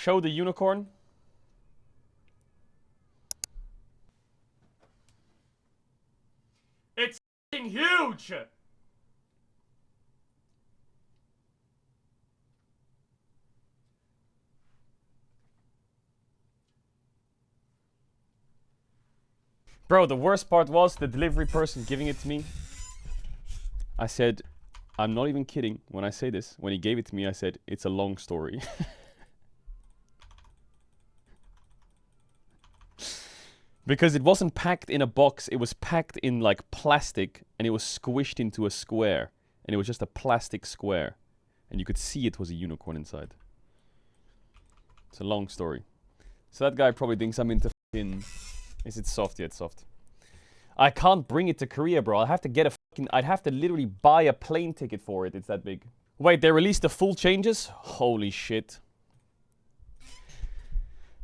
show the unicorn? It's f***ing huge! Bro, the worst part was the delivery person giving it to me. I said, I'm not even kidding when I say this. When he gave it to me, I said, it's a long story. Because it wasn't packed in a box, it was packed in like plastic and it was squished into a square. And it was just a plastic square. And you could see it was a unicorn inside. It's a long story. So that guy probably thinks I'm into f***ing... Is it soft? Yeah, it's soft. I can't bring it to Korea, bro. I'd have to get a fucking... I'd have to literally buy a plane ticket for it. It's that big. Wait, they released the full changes? Holy shit.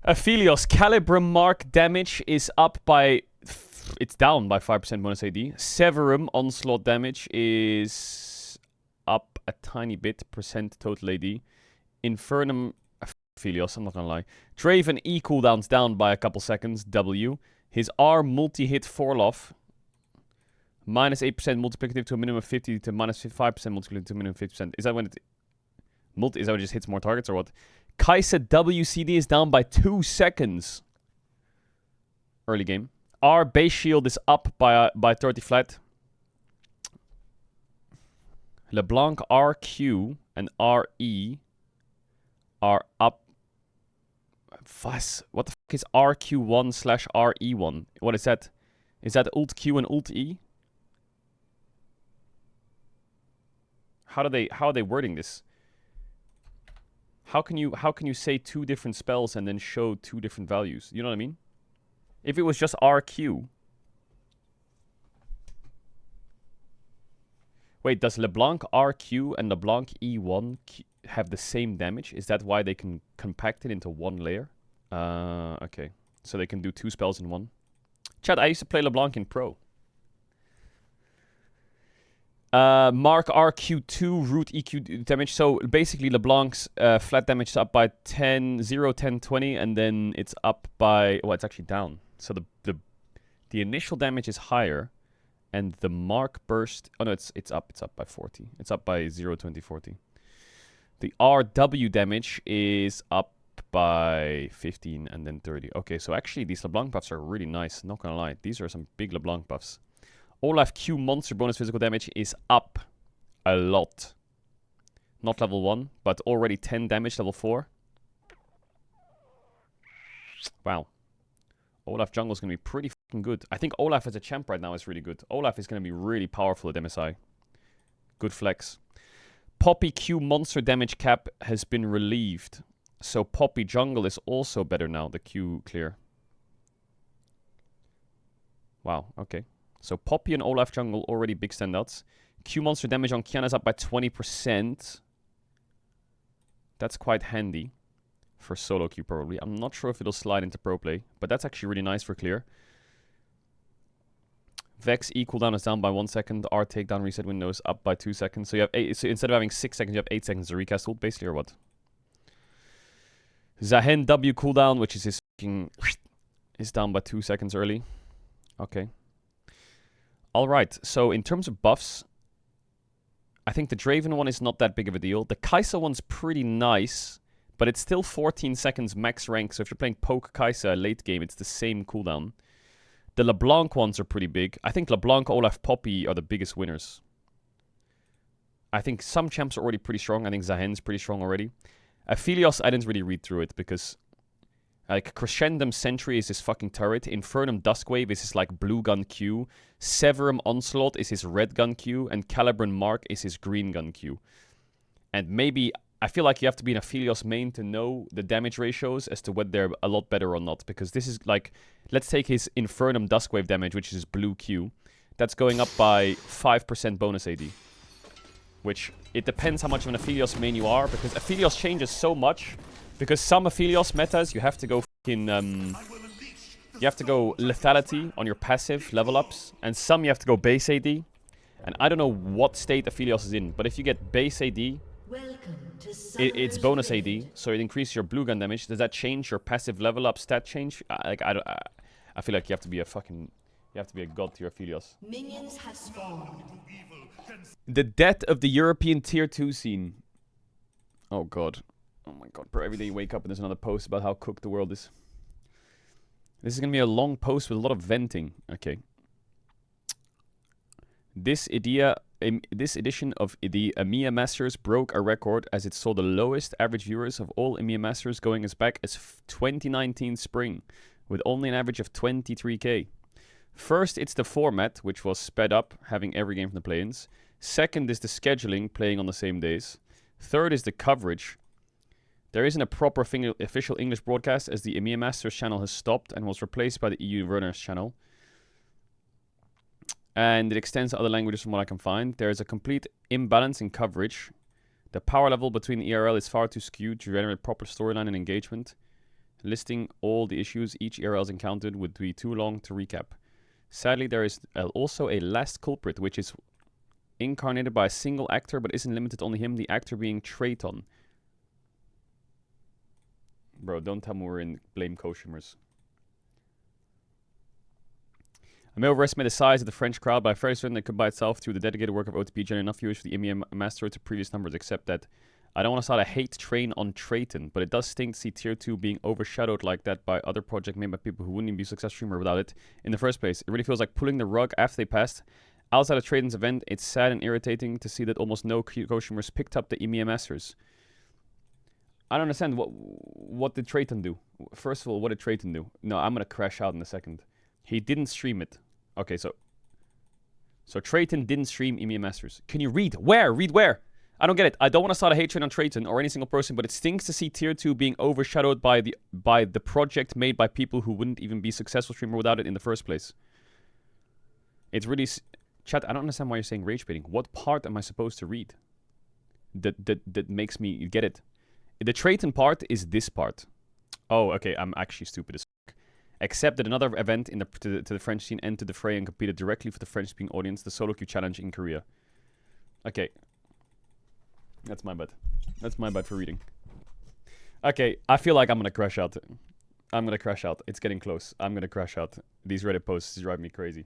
Aphelios, Calibrum Mark damage is up by... It's down by 5% bonus AD. Severum Onslaught damage is up a tiny bit, percent total AD. Infernum... Aphelios, I'm not gonna lie. Draven E cooldowns down by a couple seconds, W. His R multi-hit Forloff. Minus 8% multiplicative to a minimum of 50 to minus 5% multiplicative to a minimum of 50%. Is that when it... Is that when it just hits more targets or what? Kaisa WCD is down by 2 seconds. Early game. R base shield is up by 30 flat. LeBlanc RQ and RE are up. What the fuck is RQ1/RE1? What is that? Is that Ult Q and Ult E? How are they wording this? How can you say two different spells and then show two different values? You know what I mean? If it was just RQ. Wait, does LeBlanc RQ and LeBlanc E1 have the same damage? Is that why they can compact it into one layer? Okay. So they can do two spells in one. Chad, I used to play LeBlanc in Pro. Mark RQ2 root EQ damage. So basically LeBlanc's flat damage is up by 10, 0, 10, 20, and then it's up by... Well, it's actually down. So the initial damage is higher, and the Mark burst... Oh no, it's up. It's up by 40. It's up by 0, 20, 40. The RW damage is up by 15 and then 30. Okay, so actually these LeBlanc buffs are really nice. Not gonna lie. These are some big LeBlanc buffs. Olaf Q monster bonus physical damage is up a lot. Not level 1, but already 10 damage level 4. Wow. Olaf jungle is going to be pretty fucking good. I think Olaf as a champ right now is really good. Olaf is going to be really powerful at MSI. Good flex. Poppy Q monster damage cap has been relieved. So Poppy jungle is also better now, the Q clear. Wow, okay. So Poppy and Olaf jungle already big standouts. Q monster damage on Kiana is up by 20%. That's quite handy for solo queue probably. I'm not sure if it'll slide into pro play, but that's actually really nice for clear. Vex E cooldown is down by 1 second. R takedown reset window is up by 2 seconds. So you have 8, so instead of having 6 seconds, you have 8 seconds to recast ult basically, or what? Zahen W cooldown, which is his fucking... is down by 2 seconds early. Okay. Alright, so in terms of buffs, I think the Draven one is not that big of a deal. The Kaisa one's pretty nice, but it's still 14 seconds max rank, so if you're playing Poke Kaisa late game, it's the same cooldown. The LeBlanc ones are pretty big. I think LeBlanc, Olaf, Poppy are the biggest winners. I think some champs are already pretty strong. I think Zahen's pretty strong already. Aphelios, I didn't really read through it because... like, Crescendum Sentry is his fucking turret. Infernum Duskwave is his, like, blue gun Q. Severum Onslaught is his red gun Q. And Calibran Mark is his green gun Q. And maybe... I feel like you have to be an Aphelios main to know the damage ratios as to whether they're a lot better or not. Because this is, like... Let's take his Infernum Duskwave damage, which is his blue Q. That's going up by 5% bonus AD. Which, it depends how much of an Aphelios main you are. Because Aphelios changes so much... Because some Aphelios metas, you have to go fucking, you have to go lethality on your passive level ups. And some you have to go base AD. And I don't know what state Aphelios is in. But if you get base AD It's bonus AD, so it increases your blue gun damage. Does that change your passive level up stat change? I feel like you have to be a fucking... You have to be a god to your Aphelios. Minions have spawned. The death of the European tier 2 scene. Oh god. Oh my god, bro. Every day you wake up and there's another post about how cooked the world is. This is gonna be a long post with a lot of venting. Okay. This edition of the EMEA Masters broke a record as it saw the lowest average viewers of all EMEA Masters going as back as 2019 spring, with only an average of 23k. First, it's the format, which was sped up, having every game from the play-ins. Second is the scheduling, playing on the same days. Third is the coverage. There isn't a proper official English broadcast, as the EMEA Masters channel has stopped and was replaced by the EU Runners channel. And it extends to other languages from what I can find. There is a complete imbalance in coverage. The power level between ERL is far too skewed to generate proper storyline and engagement. Listing all the issues each ERL has encountered would be too long to recap. Sadly, there is also a last culprit, which is incarnated by a single actor, but isn't limited to only him, the actor being Trayton. Bro, don't tell me we're in blame co-streamers. I may overestimate the size of the French crowd, but I'm fairly certain it could by itself, through the dedicated work of OTP, generate enough viewers for the EMEA Master to previous numbers, except that I don't want to start a hate train on Trayton, but it does stink to see Tier 2 being overshadowed like that by other projects made by people who wouldn't even be a success streamer without it in the first place. It really feels like pulling the rug after they passed. Outside of Trayton's event, it's sad and irritating to see that almost no co-streamers picked up the EMEA Masters. I don't understand. What did Trayton do? First of all, what did Trayton do? No, I'm going to crash out in a second. He didn't stream it. Okay, so Trayton didn't stream EMEA Masters. Can you read? Where? Read where? I don't get it. I don't want to start a hate train on Trayton or any single person, but it stinks to see Tier 2 being overshadowed by the project made by people who wouldn't even be successful streamer without it in the first place. It's really... Chat, I don't understand why you're saying rage baiting. What part am I supposed to read? That makes me get it. The Trayton part is this part. Oh, okay. I'm actually stupid as fuck. Except that another event to the French scene entered the fray and competed directly for the French-speaking audience, the Solo Queue Challenge in Korea. Okay. That's my bad. That's my bad for reading. Okay, I feel like I'm gonna crash out. I'm gonna crash out. It's getting close. I'm gonna crash out. These Reddit posts drive me crazy.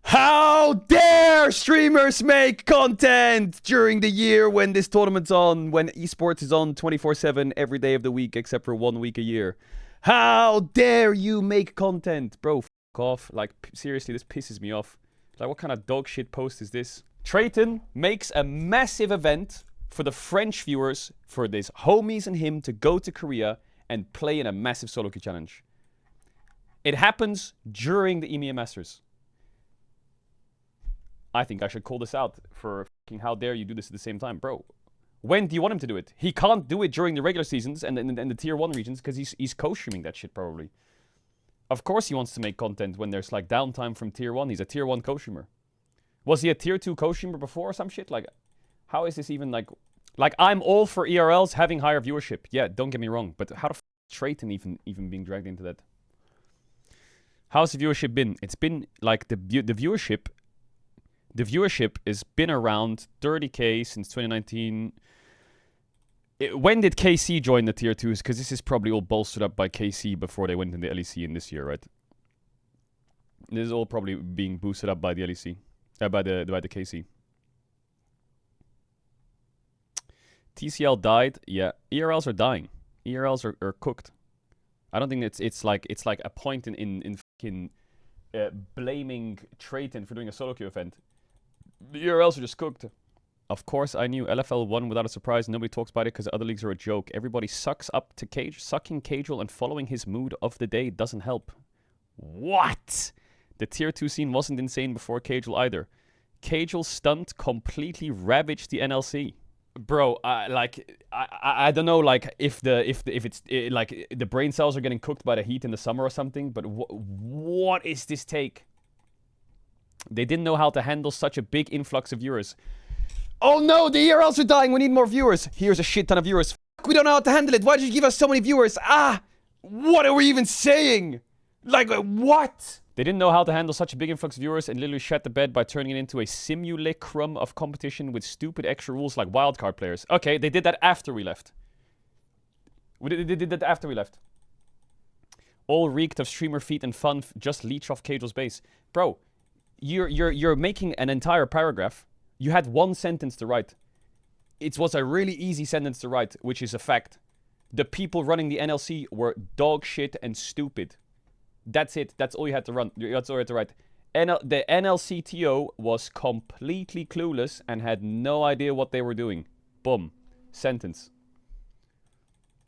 How dare streamers make content during the year when this tournament's on, when esports is on 24/7 every day of the week except for 1 week a year? How dare you make content? Bro, f*** off. Like, seriously, this pisses me off. Like, what kind of dog shit post is this? Trayton makes a massive event for the French viewers, for these homies and him to go to Korea and play in a massive solo queue challenge. It happens during the EMEA Masters. I think I should call this out for fucking how dare you do this at the same time. Bro, when do you want him to do it? He can't do it during the regular seasons and the tier 1 regions because he's co-streaming that shit probably. Of course he wants to make content when there's like downtime from tier 1. He's a tier 1 co-streamer. Was he a tier 2 co-streamer before or some shit? Like, how is this even like... Like, I'm all for ERLs having higher viewership. Yeah, don't get me wrong. But how the f*** is Trayton even being dragged into that? How's the viewership been? It's been like the viewership... The viewership has been around 30k since 2019. When did KC join the tier 2s? Because this is probably all bolstered up by KC before they went in the LEC in this year, right? This is all probably being boosted up by the LEC. By the KC. TCL died. Yeah, ERLs are dying. ERLs are cooked. I don't think it's like a point in fucking blaming Trayton for doing a solo queue event. The ERLs are just cooked. Of course, I knew LFL won without a surprise. Nobody talks about it because the other leagues are a joke. Everybody sucks up to Cage. Sucking Caedrel and following his mood of the day doesn't help. What? The tier 2 scene wasn't insane before Caedrel either. Caedrel's stunt completely ravaged the NLC. Bro, I don't know, like if the brain cells are getting cooked by the heat in the summer or something, but what is this take? They didn't know how to handle such a big influx of viewers. Oh no, the ERLs are dying. We need more viewers. Here's a shit ton of viewers. Fuck, we don't know how to handle it. Why did you give us so many viewers? Ah, what are we even saying? Like, what? They didn't know how to handle such a big influx of viewers and literally shat the bed by turning it into a simulacrum of competition with stupid extra rules like wildcard players. Okay, they did that after we left. They did that after we left. All reeked of streamer feet and fun, just leech off Caedrel's base. Bro, you're making an entire paragraph. You had one sentence to write. It was a really easy sentence to write, which is a fact. The people running the NLC were dog shit and stupid. That's it. That's all you had to run. That's all you had to write. The NLCTO was completely clueless and had no idea what they were doing. Boom. Sentence.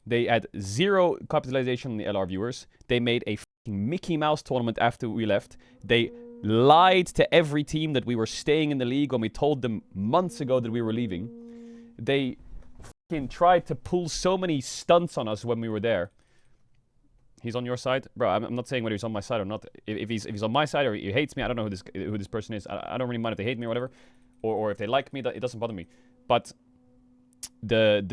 They had zero capitalization on the LR viewers. They made a fucking Mickey Mouse tournament after we left. They lied to every team that we were staying in the league when we told them months ago that we were leaving. They fucking tried to pull so many stunts on us when we were there. He's on your side? Bro, I'm not saying whether he's on my side or not. If he's on my side or he hates me, I don't know who this person is. I don't really mind if they hate me or whatever. Or if they like me, it doesn't bother me. But the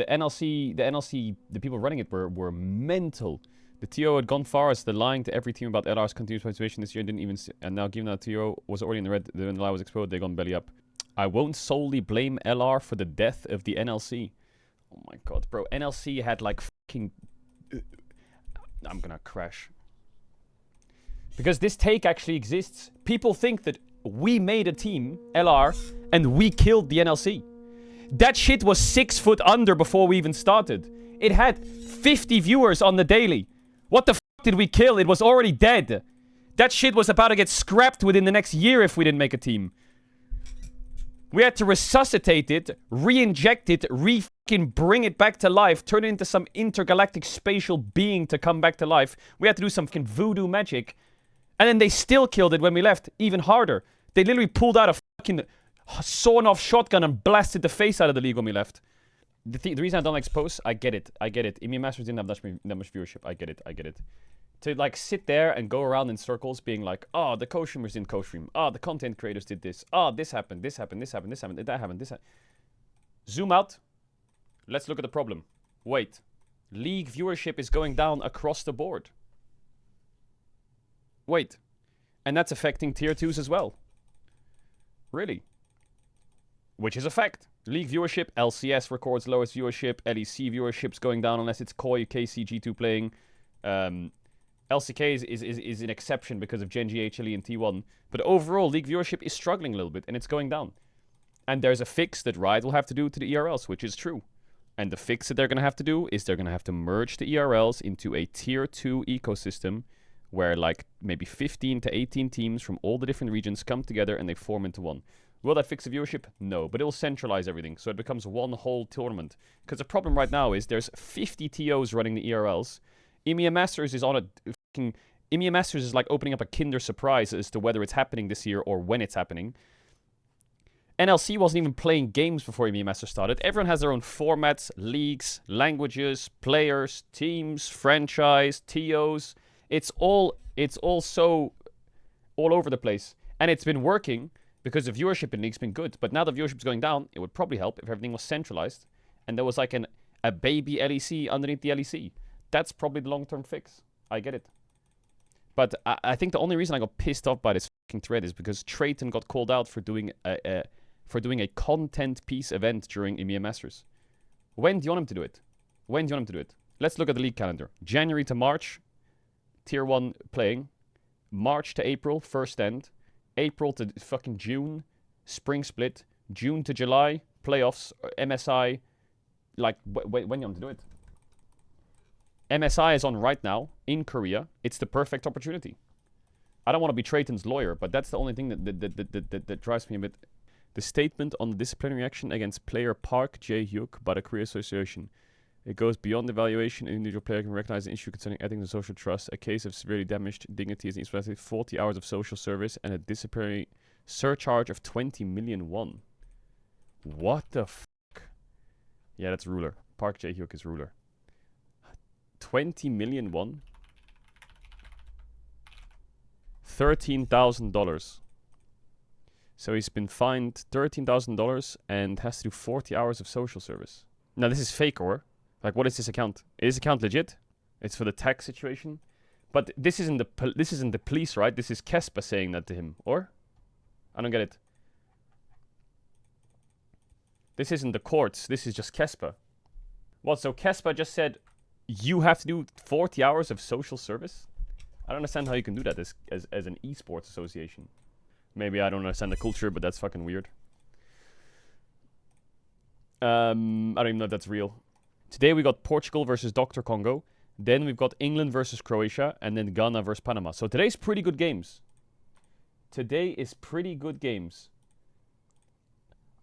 NLC, the people running it were mental. The TO had gone far as the lying to every team about LR's continuous participation this year and didn't even and now given that TO was already in the red when the lie was exposed, they gone belly up. I won't solely blame LR for the death of the NLC. Oh my god, bro. NLC had like fucking... I'm gonna crash. Because this take actually exists. People think that we made a team, LR, and we killed the NLC. That shit was 6 foot under before we even started. It had 50 viewers on the daily. What the fuck did we kill? It was already dead. That shit was about to get scrapped within the next year if we didn't make a team. We had to resuscitate it, re-inject it, fucking bring it back to life, turn it into some intergalactic spatial being to come back to life. We had to do some fucking voodoo magic. And then they still killed it when we left, even harder. They literally pulled out a fucking sawn-off shotgun and blasted the face out of the league when we left. The reason I don't like posts, I get it. EMEA Masters didn't have that much viewership. I get it. To like sit there and go around in circles being like, oh, the co-streamers didn't co-stream. Oh, the content creators did this. Oh, this happened, that happened. Zoom out. Let's look at the problem. Wait. League viewership is going down across the board. Wait. And that's affecting tier 2s as well. Really? Which is a fact. League viewership, LCS records lowest viewership, LEC viewership's going down unless it's Koi, KC, G2 playing. LCK is an exception because of Gen G, HLE, and T1. But overall, League viewership is struggling a little bit, and it's going down. And there's a fix that Riot will have to do to the ERLs, which is true. And the fix that they're going to have to do is they're going to have to merge the ERLs into a tier 2 ecosystem where like maybe 15 to 18 teams from all the different regions come together and they form into one. Will that fix the viewership? No, but it will centralize everything, so it becomes one whole tournament. Because the problem right now is there's 50 TOs running the ERLs. EMEA Masters is on a fucking... EMEA Masters is like opening up a Kinder Surprise as to whether it's happening this year or when it's happening. NLC wasn't even playing games before EMEA Masters started. Everyone has their own formats, leagues, languages, players, teams, franchise, TOs. It's all so all over the place. And it's been working because the viewership in league's been good. But now the viewership's going down, it would probably help if everything was centralized. And there was like a baby LEC underneath the LEC. That's probably the long-term fix. I get it. But I think the only reason I got pissed off by this fucking thread is because Trayton got called out for doing a content piece event during EMEA Masters. When do you want him to do it? Let's look at the league calendar. January to March, Tier 1 playing. March to April, first end. April to fucking June, spring split. June to July, playoffs, MSI. Like, when you want to do it? MSI is on right now in Korea. It's the perfect opportunity. I don't want to be Trayton's lawyer, but that's the only thing that drives me a bit. The statement on the disciplinary action against player Park Jae-hyuk by the Korea Association. It goes beyond evaluation. An individual player can recognize an issue concerning ethics and social trust. A case of severely damaged dignity is expected 40 hours of social service and a disciplinary surcharge of 20 million won. What the fuck? Yeah, that's ruler. Park Jae-hyuk is ruler. 20 million won? $13,000. So he's been fined $13,000 and has to do 40 hours of social service. Now this is fake, or? Like, what is this account? Is this account legit? It's for the tax situation. But this isn't the police, right? This is Kespa saying that to him, or? I don't get it. This isn't the courts. This is just Kespa. What? So Kespa just said you have to do 40 hours of social service? I don't understand how you can do that as an esports association. Maybe I don't understand the culture, but that's fucking weird. I don't even know if that's real. Today we got Portugal versus Dr. Congo. Then we've got England versus Croatia. And then Ghana versus Panama. So today's pretty good games. Today is pretty good games.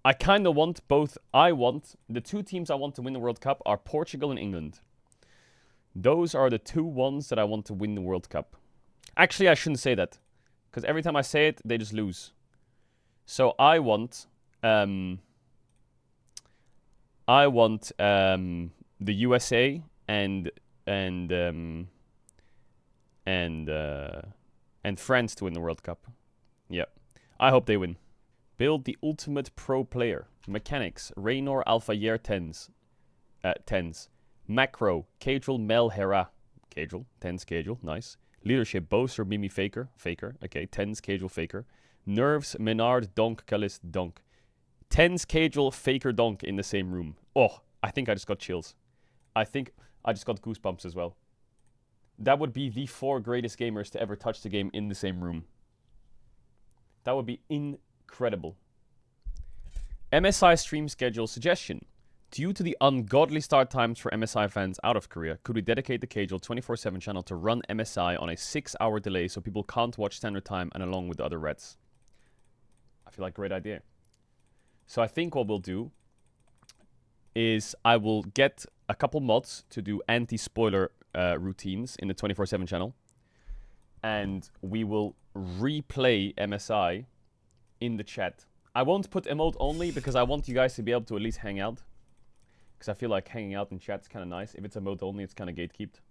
I kind of want both. The two teams I want to win the World Cup are Portugal and England. Those are the two ones that I want to win the World Cup. Actually, I shouldn't say that. Because every time I say it, they just lose. So I want the USA and France to win the World Cup. Yeah. I hope they win. Build the ultimate pro player. Mechanics. Raynor Alpha Year 10s. Macro. Caedrel Mel Hera. Caedrel. 10s Caedrel. Nice. Leadership. Boaster Mimi Faker. Faker. Okay. 10s Caedrel Faker. Nerves. Menard Donk Calist Donk. 10s Caedrel Faker Donk in the same room. Oh, I think I just got chills. I think I just got goosebumps as well. That would be the 4 greatest gamers to ever touch the game in the same room. That would be incredible. MSI stream schedule suggestion. Due to the ungodly start times for MSI fans out of Korea, could we dedicate the Caedrel 24/7 channel to run MSI on a 6-hour delay so people can't watch standard time and along with the other Reds? I feel like a great idea. So I think what we'll do is I will get a couple mods to do anti-spoiler routines in the 24/7 channel. And we will replay MSI in the chat. I won't put emote only because I want you guys to be able to at least hang out. Because I feel like hanging out in chat's kind of nice. If it's emote only, it's kind of gatekeeped.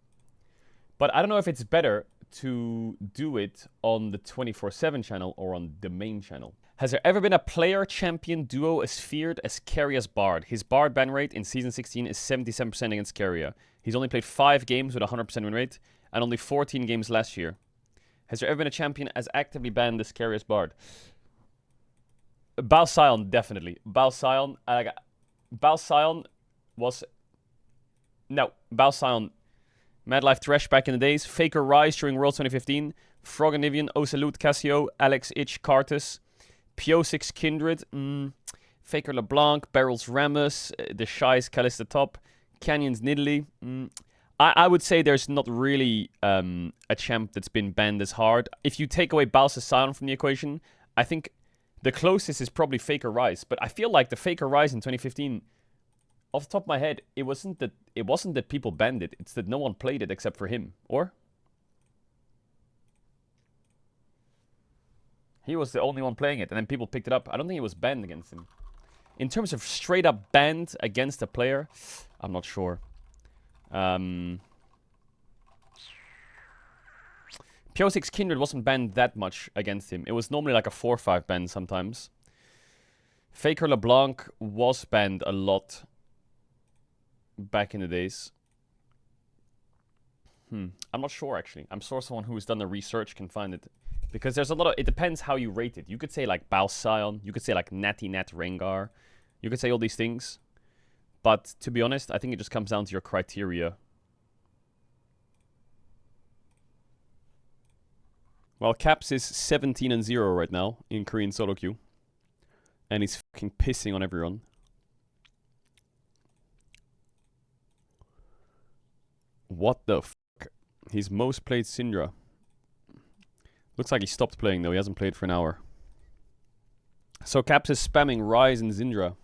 But I don't know if it's better to do it on the 24/7 channel or on the main channel. Has there ever been a player champion duo as feared as Karia's Bard? His Bard ban rate in Season 16 is 77% against Caria. He's only played 5 games with a 100% win rate and only 14 games last year. Has there ever been a champion as actively banned as Carius Bard? Balsion, definitely. Balsion was... No, Balsion. Mad Life Thresh back in the days. Faker Rise during World 2015. Frog and Nivian, Osalute Cassio, Alex Itch Cartus. Pio6 Kindred. Faker LeBlanc, Barrels Ramus, The Shy's Callista Top. Canyons Nidalee. I would say there's not really a champ that's been banned as hard. If you take away Balsa Sion from the equation, I think the closest is probably Faker Rise. But I feel like the Faker Rise in 2015, off the top of my head, it wasn't that people banned it. It's that no one played it except for him. Or? He was the only one playing it, and then people picked it up. I don't think it was banned against him. In terms of straight up banned against a player, I'm not sure. Pio6 Kindred wasn't banned that much against him. It was normally like a 4 or 5 ban sometimes. Faker LeBlanc was banned a lot back in the days. I'm not sure actually. I'm sure someone who's done the research can find it. Because there's a lot of... It depends how you rate it. You could say like Balsion. You could say like Natty Nat Rengar. You could say all these things. But to be honest, I think it just comes down to your criteria. Well, Caps is 17-0 right now in Korean solo queue. And he's fucking pissing on everyone. What the fuck? He's most played Syndra. Looks like he stopped playing though. He hasn't played for an hour. So Caps is spamming Rise and Syndra.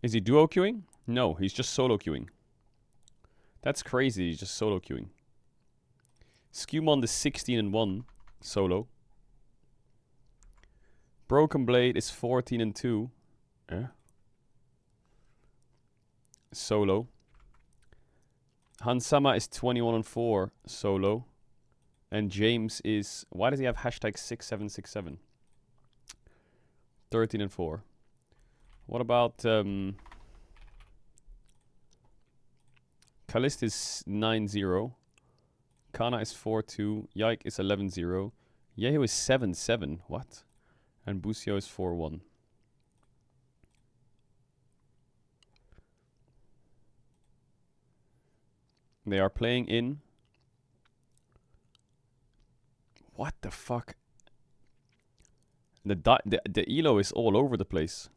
Is he duo queuing? No, he's just solo queuing. That's crazy, he's just solo queuing. Skewmond is 16-1 solo. Broken Blade is 14-2. Solo. Hansama is 21-4 solo. And James is... Why does he have hashtag 6767? 13-4. What about... Kalist is 9-0. Kana is 4-2. Yike is 11-0. Yeho is 7-7. What? And Busio is 4-1. They are playing in... What the fuck? The elo is all over the place.